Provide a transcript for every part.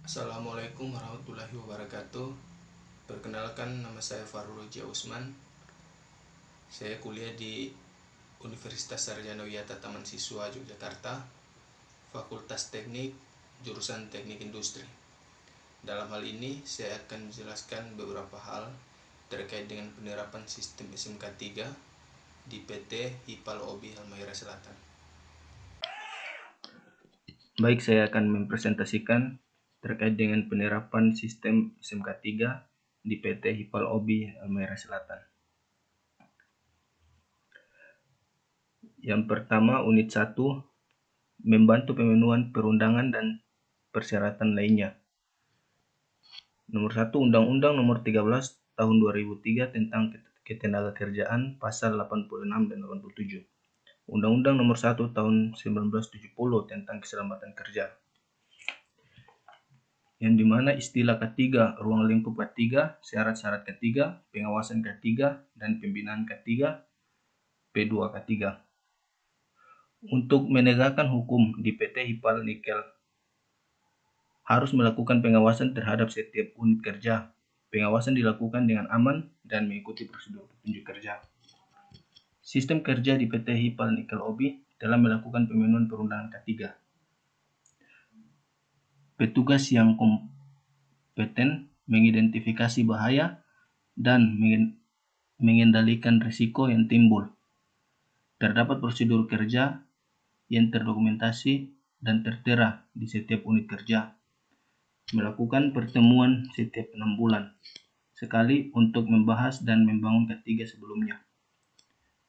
Assalamualaikum warahmatullahi wabarakatuh. Perkenalkan, nama saya Farul Roja Usman. Saya kuliah di Universitas Sarjana Wiyata Taman Siswa Yogyakarta, Fakultas Teknik, jurusan Teknik Industri. Dalam hal ini, saya akan menjelaskan beberapa hal terkait dengan penerapan sistem SMK 3 di PT HIPAL OBI Halmahera Selatan. Baik, saya akan mempresentasikan terkait dengan penerapan sistem SMK 3 di PT HIPAL OBI Halmahera Selatan. Yang pertama, unit 1, membantu pemenuhan perundangan dan persyaratan lainnya. Nomor 1, Undang-Undang Nomor 13 Tahun 2003 tentang Ketenagakerjaan Pasal 86 dan 87. Undang-Undang Nomor 1 Tahun 1970 tentang Keselamatan Kerja. Yang dimana istilah K3, ruang lingkup K3, syarat-syarat K3, pengawasan K3, dan pembinaan K3, P2 K3. Untuk menegakkan hukum di PT HIPAL Nikel harus melakukan pengawasan terhadap setiap unit kerja. Pengawasan dilakukan dengan aman dan mengikuti prosedur petunjuk kerja. Sistem kerja di PT HIPAL Nikel OBI dalam melakukan pemenuhan perundangan K3. Petugas yang kompeten mengidentifikasi bahaya dan mengendalikan risiko yang timbul. Terdapat prosedur kerja yang terdokumentasi dan tertera di setiap unit kerja. Melakukan pertemuan setiap 6 bulan sekali untuk membahas dan membangun K3 sebelumnya.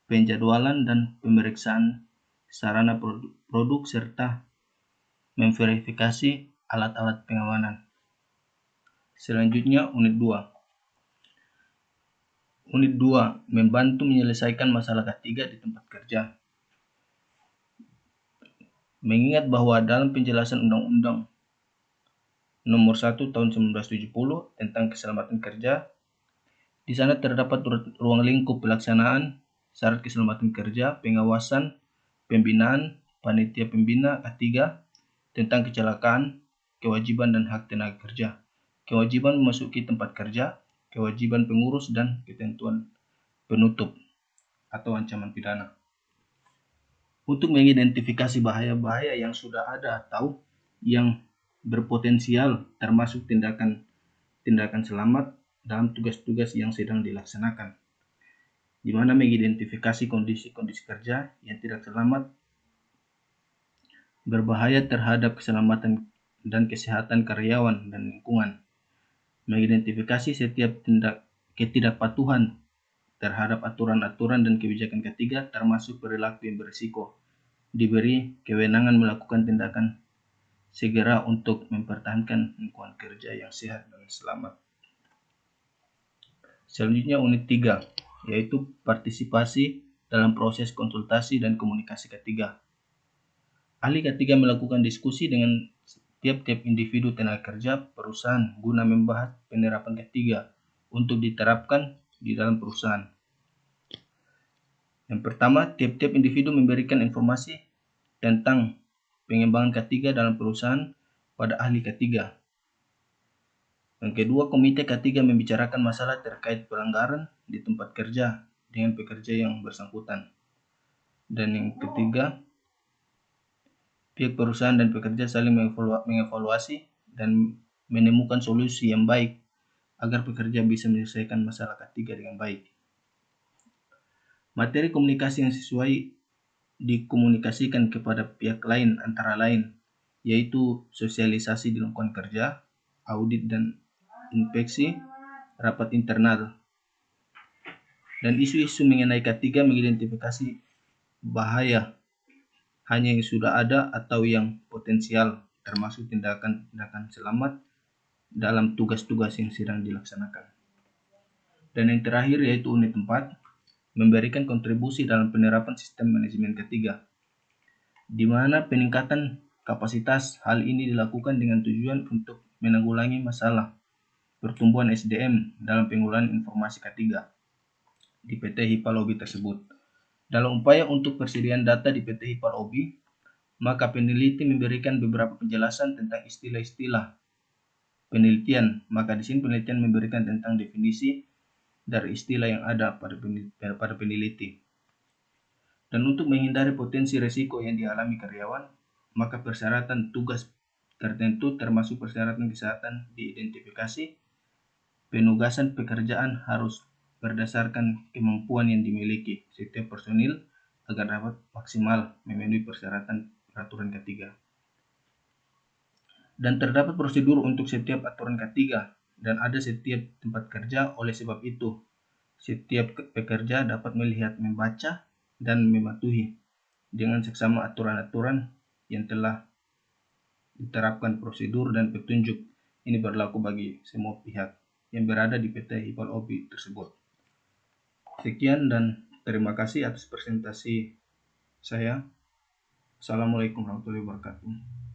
Penjadwalan dan pemeriksaan sarana produk serta memverifikasi alat-alat pengamanan. Selanjutnya, unit 2. Unit 2, membantu menyelesaikan masalah K3 di tempat kerja. Mengingat bahwa dalam penjelasan Undang-Undang Nomor 1 Tahun 1970 tentang Keselamatan Kerja, di sana terdapat ruang lingkup pelaksanaan, syarat keselamatan kerja, pengawasan, pembinaan, panitia pembina K3, tentang kecelakaan, kewajiban dan hak tenaga kerja, kewajiban memasuki tempat kerja, kewajiban pengurus dan ketentuan penutup atau ancaman pidana. Untuk mengidentifikasi bahaya-bahaya yang sudah ada atau yang berpotensial termasuk tindakan selamat dalam tugas-tugas yang sedang dilaksanakan, di mana mengidentifikasi kondisi-kondisi kerja yang tidak selamat berbahaya terhadap keselamatan dan kesehatan karyawan dan lingkungan, mengidentifikasi setiap ketidakpatuhan terhadap aturan-aturan dan kebijakan K3 termasuk perilaku yang berisiko, diberi kewenangan melakukan tindakan segera untuk mempertahankan lingkungan kerja yang sehat dan selamat. Selanjutnya unit 3, yaitu partisipasi dalam proses konsultasi dan komunikasi K3. Ahli K3 melakukan diskusi dengan tiap-tiap individu tenaga kerja perusahaan guna membahas penerapan K3 untuk diterapkan di dalam perusahaan. Yang pertama, tiap-tiap individu memberikan informasi tentang pengembangan K3 dalam perusahaan pada ahli K3. Yang kedua, komite K3 membicarakan masalah terkait pelanggaran di tempat kerja dengan pekerja yang bersangkutan. Dan yang ketiga, pihak perusahaan dan pekerja saling mengevaluasi dan menemukan solusi yang baik agar pekerja bisa menyelesaikan masalah K3 dengan baik. Materi komunikasi yang sesuai dikomunikasikan kepada pihak lain antara lain yaitu sosialisasi di lingkungan kerja, audit dan inspeksi, rapat internal, dan isu-isu mengenai K3 mengidentifikasi bahaya hanya yang sudah ada atau yang potensial termasuk tindakan selamat dalam tugas-tugas yang sedang dilaksanakan. Dan yang terakhir yaitu unit 4, memberikan kontribusi dalam penerapan sistem manajemen K3, di mana peningkatan kapasitas hal ini dilakukan dengan tujuan untuk menanggulangi masalah pertumbuhan SDM dalam pengolahan informasi K3 di PT HIPAL OBI tersebut. Dalam upaya untuk persediaan data di PT HIPAL OBI, maka peneliti memberikan beberapa penjelasan tentang istilah-istilah penelitian. Maka di sini penelitian memberikan tentang definisi dari istilah yang ada pada peneliti. Dan untuk menghindari potensi risiko yang dialami karyawan, maka persyaratan tugas tertentu termasuk persyaratan kesehatan diidentifikasi. Penugasan pekerjaan harus berdasarkan kemampuan yang dimiliki setiap personil agar dapat maksimal memenuhi persyaratan peraturan K3. Dan terdapat prosedur untuk setiap aturan K3 dan ada setiap tempat kerja. Oleh sebab itu, setiap pekerja dapat melihat, membaca, dan mematuhi dengan seksama aturan-aturan yang telah diterapkan. Prosedur dan petunjuk ini berlaku bagi semua pihak yang berada di PT Ipal Obi tersebut. Sekian dan terima kasih atas presentasi saya. Assalamualaikum warahmatullahi wabarakatuh.